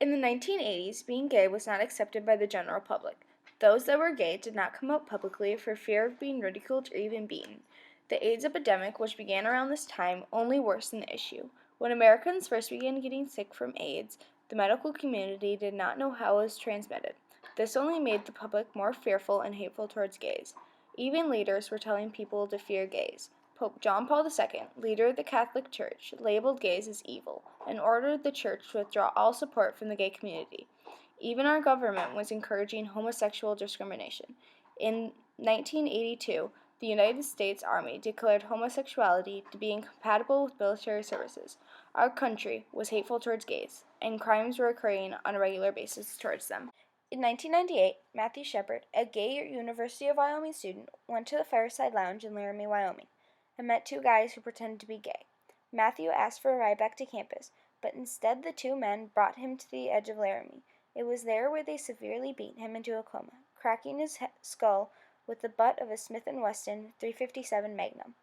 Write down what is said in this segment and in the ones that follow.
In the 1980s, being gay was not accepted by the general public. Those that were gay did not come out publicly for fear of being ridiculed or even beaten. The AIDS epidemic, which began around this time, only worsened the issue. When Americans first began getting sick from AIDS, the medical community did not know how it was transmitted. This only made the public more fearful and hateful towards gays. Even leaders were telling people to fear gays. Pope John Paul II, leader of the Catholic Church, labeled gays as evil and ordered the church to withdraw all support from the gay community. Even our government was encouraging homosexual discrimination. In 1982, the United States Army declared homosexuality to be incompatible with military services. Our country was hateful towards gays, and crimes were occurring on a regular basis towards them. In 1998, Matthew Shepard, a gay University of Wyoming student, went to the Fireside Lounge in Laramie, Wyoming, and met two guys who pretended to be gay. Matthew asked for a ride back to campus, but instead the two men brought him to the edge of Laramie. It was there where they severely beat him into a coma, cracking his skull with the butt of a Smith & Wesson .357 Magnum.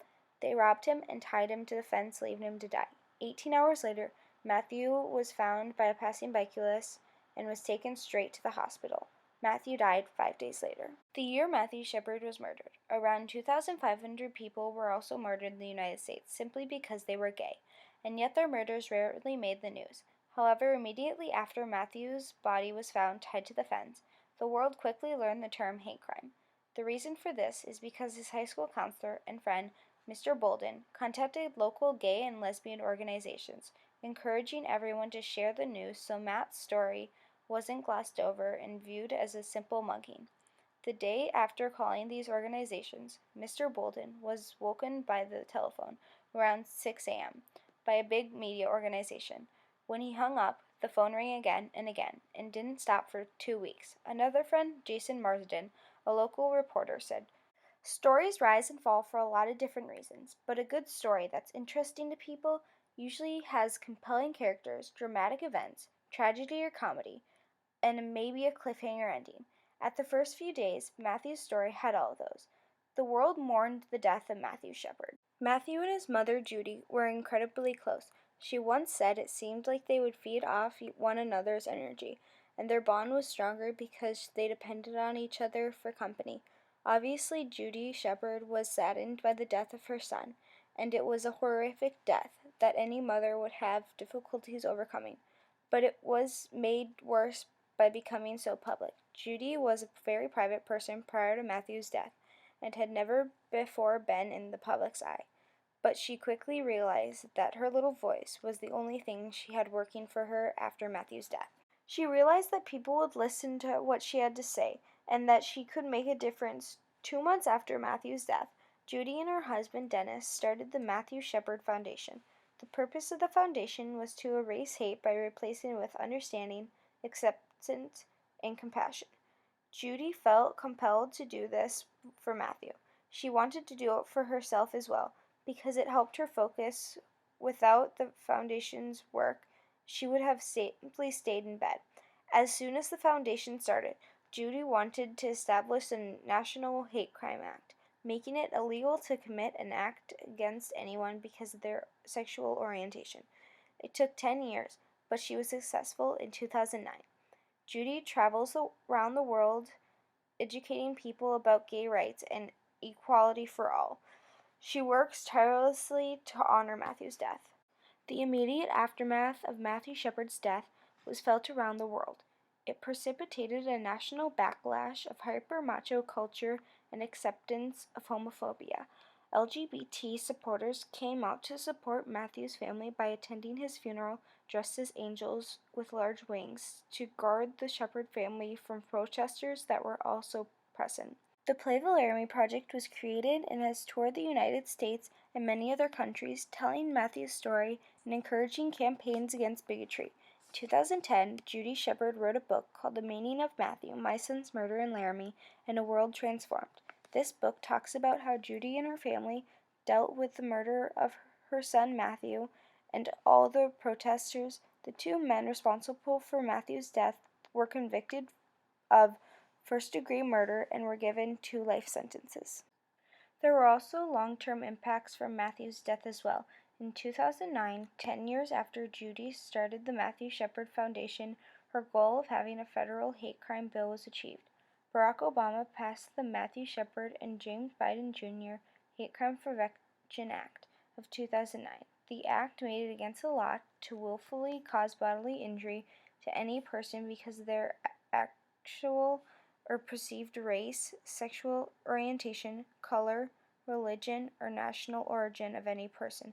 They robbed him and tied him to the fence, leaving him to die. 18 hours later, Matthew was found by a passing bicyclist and was taken straight to the hospital. Matthew died 5 days later. The year Matthew Shepard was murdered, around 2,500 people were also murdered in the United States simply because they were gay, and yet their murders rarely made the news. However, immediately after Matthew's body was found tied to the fence, the world quickly learned the term hate crime. The reason for this is because his high school counselor and friend, Mr. Bolden, contacted local gay and lesbian organizations, encouraging everyone to share the news so Matt's story wasn't glossed over and viewed as a simple mugging. The day after calling these organizations, Mr. Bolden was woken by the telephone around 6 a.m. by a big media organization. When he hung up, the phone rang again and didn't stop for 2 weeks. Another friend, Jason Marsden, a local reporter, said, "Stories rise and fall for a lot of different reasons, but a good story that's interesting to people usually has compelling characters, dramatic events, tragedy or comedy, and maybe a cliffhanger ending. At the first few days, Matthew's story had all of those. The world mourned the death of Matthew Shepard. Matthew and his mother, Judy, were incredibly close. She once said it seemed like they would feed off one another's energy, and their bond was stronger because they depended on each other for company. Obviously, Judy Shepard was saddened by the death of her son, and it was a horrific death that any mother would have difficulties overcoming. But it was made worse by becoming so public. Judy was a very private person prior to Matthew's death, and had never before been in the public's eye. But she quickly realized that her little voice was the only thing she had working for her after Matthew's death. She realized that people would listen to what she had to say, and that she could make a difference. 2 months after Matthew's death, Judy and her husband Dennis started the Matthew Shepard Foundation. The purpose of the foundation was to erase hate by replacing it with understanding, acceptance, and compassion. Judy felt compelled to do this for Matthew. She wanted to do it for herself as well, because it helped her focus. Without the foundation's work, she would have simply stayed in bed. As soon as the foundation started, Judy wanted to establish a National Hate Crime Act, making it illegal to commit an act against anyone because of their sexual orientation. It took 10 years, but she was successful in 2009. Judy travels around the world educating people about gay rights and equality for all. She works tirelessly to honor Matthew's death. The immediate aftermath of Matthew Shepard's death was felt around the world. It precipitated a national backlash of hyper-macho culture and acceptance of homophobia. LGBT supporters came out to support Matthew's family by attending his funeral dressed as angels with large wings to guard the Shepard family from protesters that were also present. The Play the Laramie Project was created and has toured the United States and many other countries, telling Matthew's story and encouraging campaigns against bigotry. In 2010, Judy Shepard wrote a book called The Meaning of Matthew, My Son's Murder in Laramie, and a World Transformed. This book talks about how Judy and her family dealt with the murder of her son Matthew and all the protesters. The two men responsible for Matthew's death were convicted of first-degree murder and were given 2 life sentences. There were also long-term impacts from Matthew's death as well. In 2009, 10 years after Judy started the Matthew Shepard Foundation, her goal of having a federal hate crime bill was achieved. Barack Obama passed the Matthew Shepard and James Biden Jr. Hate Crime Prevention Act of 2009. The act made it against the law to willfully cause bodily injury to any person because of their actual or perceived race, sexual orientation, color, religion, or national origin of any person.